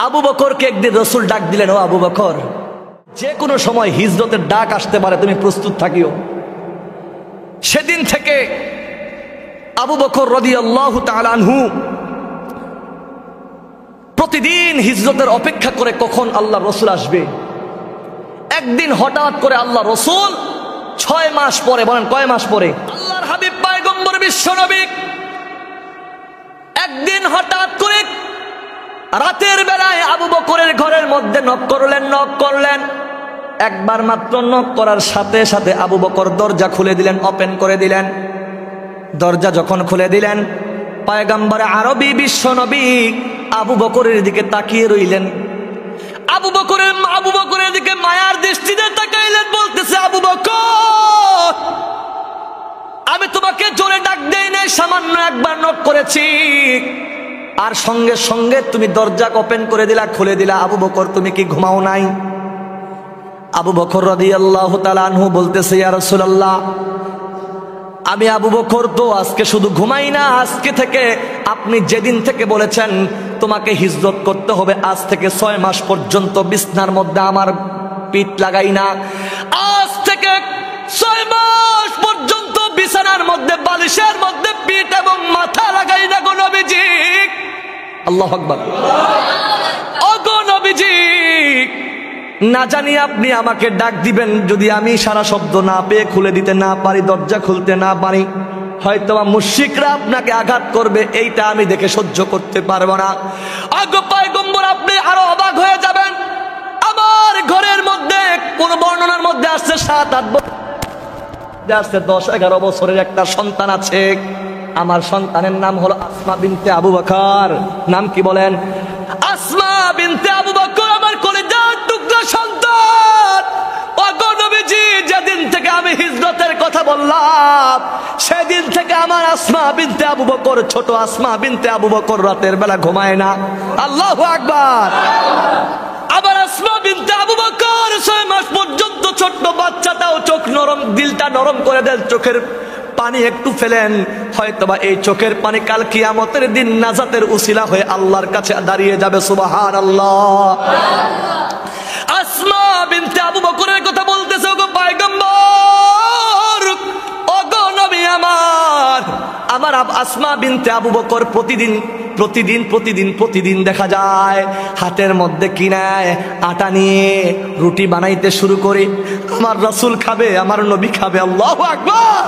আবু বকরকে একদিন রাসূল ডাক দিলেন, ও আবু বকর, যে কোনো সময় হিজরতের ডাক আসতে পারে, তুমি প্রস্তুত থাকিও। সেদিন থেকে আবু বকর রাদিয়াল্লাহু তাআলা আনহু প্রতিদিন হিজরতের অপেক্ষা করে কখন আল্লাহ রসুল আসবে। একদিন হঠাৎ করে আল্লাহ রসুল 6 মাস পরে, বলেন কয় মাস পরে, আল্লাহর হাবিব পয়গম্বর বিশ্ব নবী একদিন হঠাৎ করে রাতের বেলায় আবু বকরের ঘরের মধ্যে নক করলেন। একবার মাত্র নক করার সাথে সাথে আবু বকর দরজা খুলে দিলেন, ওপেন করে দিলেন। দরজা যখন খুলে দিলেন, পয়গম্বর আরবী বিশ্ব নবী আবু বকরের দিকে তাকিয়ে রইলেন। আবু বকরের দিকে মায়ার দৃষ্টিতে তাকাইলেন, বলতেছে, আবু বকর, আমি তোমাকে জোরে ডাক দেই নাই, সামান্য একবার নক করেছি, আর সঙ্গে সঙ্গে তুমি দরজা ওপেন করে দিলা, খুলে দিলা। আবু বকর, তুমি কি ঘুমাও নাই? আবু বকর রাদিয়াল্লাহু তাআলা আনহু বলতেছে, ইয়া রাসূলুল্লাহ, আমি আবু বকর তো আজকে শুধু ঘুমাই না, আজকে থেকে আপনি যেদিন থেকে বলেছেন তোমাকে হিজরত করতে হবে, আজ থেকে 6 মাস পর্যন্ত বিছনার মধ্যে আমার পিঠ লাগাই না। আজ থেকে 6 মাস পর্যন্ত বিছানার মধ্যে, বালিশের মধ্যে পিঠ এবং মাথা লাগাই না গো নবীজি। আল্লাহু আকবার। ও গো নবীজি, না জানি আপনি আমাকে ডাক দিবেন, যদি আমি সারা শব্দ না পেয়ে খুলে দিতে না পারি, দরজা খুলতে না পারি, হয়তো মুশরিকরা আপনাকে আঘাত করবে, এইটা আমি দেখে সহ্য করতে পারবো না। আগে পয়গম্বর, আপনি আরো অবাক হয়ে যাবেন। আমার ঘরের মধ্যে কোন বর্ণনার মধ্যে আসছে 7-8 বছর, 10-11 বছরের একটা সন্তান আছে। আমার সন্তানের নাম হলো আসমা বিনতে আবু বকর। নাম কি বলেন? আসমা বিনতে আবু বকর, আমার কলিজার টুকরা সন্তান। ওগো নবীজি, যেদিন থেকে আমি হিজরতের কথা বললাম, সেদিন থেকে আমার আসমা বিনতে আবু বকর, ছোট আসমা বিনতে আবু বকর রাতের বেলা ঘুমায় না। আল্লাহু আকবার। আবার আসমা বিনতে আবু বকর 6 মাস পর্যন্ত ছোট্ট বাচ্চাটাও চোখ নরম, দিলটা নরম করে দেন, চোখের পানি একটু ফেলেন, হয়তোবা এই চোখের পানি কাল কিয়ামতের দিন নাজাতের উসিলা হয়ে আল্লাহর কাছে দাঁড়িয়ে যাবে। সুবহানাল্লাহ। আসমা বিনতে আবু বকরের কথা বলতেছে, ওগো পয়গম্বর, ওগো নবী আমার আসমা বিনতে আবু বকর প্রতিদিন দেখা যায় হাতের মধ্যে কি নেয়, আটা নিয়ে রুটি বানাইতে শুরু করে, আমার রাসূল খাবে, আমার নবী খাবে। আল্লাহু আকবার।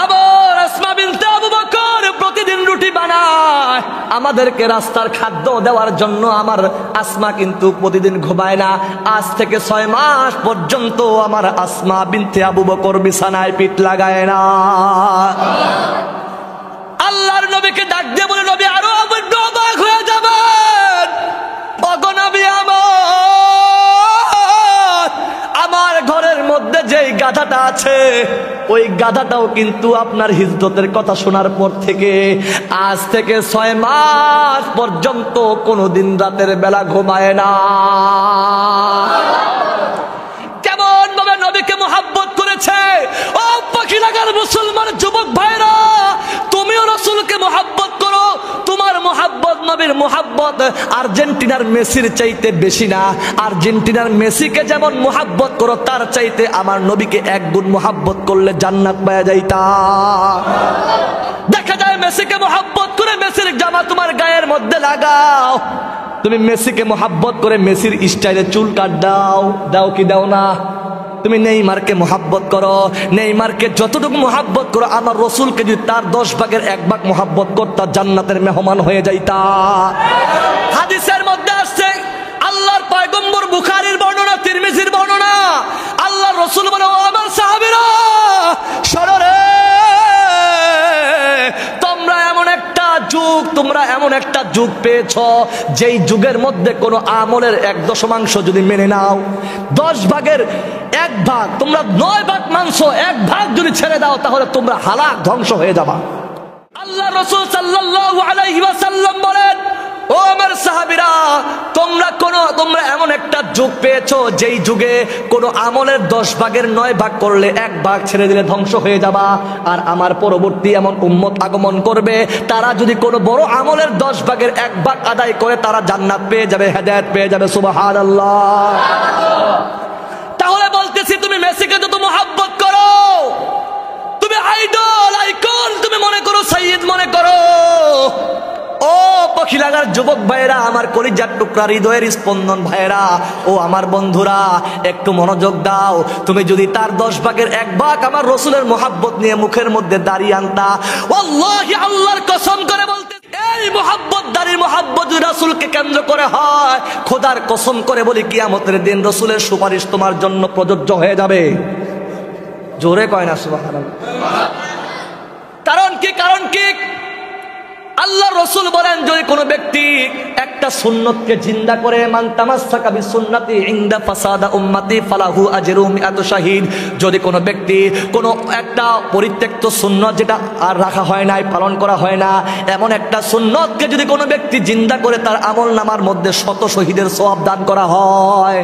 আবার আসমা বিনতে আবু বকর প্রতিদিন রুটি বানায় আমাদেরকে রাস্তার খাদ্য দেওয়ার জন্য। আমার আসমা কিন্তু প্রতিদিন ঘুমায় না। আজ থেকে 6 মাস পর্যন্ত আমার আসমা বিনতে আবু বকর বিছানায় পিঠ লাগায় না। আল্লাহর নবীকে ডাক দিয়ে বলে, নবী আরো অবাক হয়ে যাবেন। ওগো নবী, আমার ঘরের মধ্যে যেই গাধাটা আছে, ওই গাধাটাও কিন্তু আপনার হিজরতের কথা শোনার পর থেকে আজ থেকে 6 মাস পর্যন্ত কোনোদিন রাতের বেলা ঘুমায় না। কেমন ভাবে নবীকে মুহাব্বত করেছে। ও পাখি লাগার মুসলমান যুবক ভাইরা, তুমিও রাসূলকে মুহাব্বত করো। তোমার মুহাব্বত, নবীর মুহাব্বত আর্জেন্টিনার মেসির চাইতে বেশি না। আর্জেন্টিনার মেসিকে যেমন মুহাব্বত করো, তার চাইতে আমার নবীকে 1 গুণ মুহাব্বত করলে জান্নাত পাওয়া যাইতা। দেখা যায় মেসিকে মুহাব্বত করে মেসির জামা তোমার গায়ের মধ্যে লাগাও। তুমি মেসিকে মুহাব্বত করে মেসির স্টাইলে চুল কাট দাও কি দাও না? তুমি নেইমারকে মুহাব্বত করো, নেইমারকে যতটুকু মুহাব্বত করো, আমার রাসূলকে যদি তার 10 ভাগের 1 ভাগ মুহাব্বত করতা, জান্নাতের মেহমান হয়ে যাইতা। হাদিসের মধ্যে আসছে, আল্লাহর পয়গম্বর, বুখারীর বর্ণনা, তিরমিজির বর্ণনা, আল্লাহর রাসূল বলে, ও আমার সাহাবীরা, শোনো রে, তোমরা এমন একটা যুগ পেয়েছ, যেই যুগের মধ্যে কোনো আমলের 1/10 যদি মেনে নাও, 10 ভাগের 1 ভাগ, তোমরা 9 ভাগ মানছো, 1 ভাগ যদি ছেড়ে দাও, তাহলে তোমরা হালাক, ধ্বংস হয়ে যাবা। আল্লাহ রাসূল সাল্লাল্লাহু আলাইহি ওয়াসাল্লাম বলেন, ও আমার সাহাবীরা, তোমরা এমন একটা যুগ পেয়েছো যেই যুগে কোনো আমলের 10 ভাগের 9 ভাগ করলে 1 ভাগ ছেড়ে দিলে ধ্বংস হয়ে যাবা। আর আমার পরবর্তী এমন উম্মত আগমন করবে, তারা যদি কোনো বড় আমলের 10 ভাগের 1 ভাগ আদায় করে তারা জান্নাত পেয়ে যাবে, হেদায়েত পেয়ে যাবে। সুবহানাল্লাহ। তাহলে বলতেছি, তুমি মেসিকে যত মুহাব্বত করো, তুমি আইডল আইকন তুমি মনে করো, সাইয়্যিদ মনে করো, ও পখিলাগার যুবক ভাইরা, আমার কলিজার টুকরা হৃদয়ের স্পন্দন ভাইরা, ও আমার বন্ধুরা, একটু মনোযোগ দাও। তুমি যদি তার 10 ভাগের 1 ভাগ আমার রসুলের মুহাব্বত নিয়ে মুখের মধ্যে দাঁড়িয়ে আনতা, ওয়াল্লাহি আল্লাহর কসম করে বলতে, এই মুহাব্বত দাঁড়িয়ে মুহাব্বত যদি রাসূলকে কেন্দ্র করে হয়, খোদার কসম করে বলি কিয়ামতের দিন রসুলের সুপারিশ তোমার জন্য প্রযোজ্য হয়ে যাবে। জোরে কয় না সুবহানাল্লাহ। কারণ কি? কারণ কি? আল্লাহ রসুল বলেন, যদি কোনো ব্যক্তি একটা সুন্নতকে জিন্দা করে, মান তামাসসাকা বিসুন্নতি ইনদা ফাসাদা উম্মতি ফালাহু আজরু মিআতু শাহিদ, যদি কোনো ব্যক্তি কোনো একটা পরিত্যক্ত সুন্নত যেটা আর রাখা হয় নাই, পালন করা হয় না, এমন একটা সুন্নতকে যদি কোনো ব্যক্তি জিন্দা করে, তার আমল নামার মধ্যে 100 শহীদের সওয়াব দান করা হয়।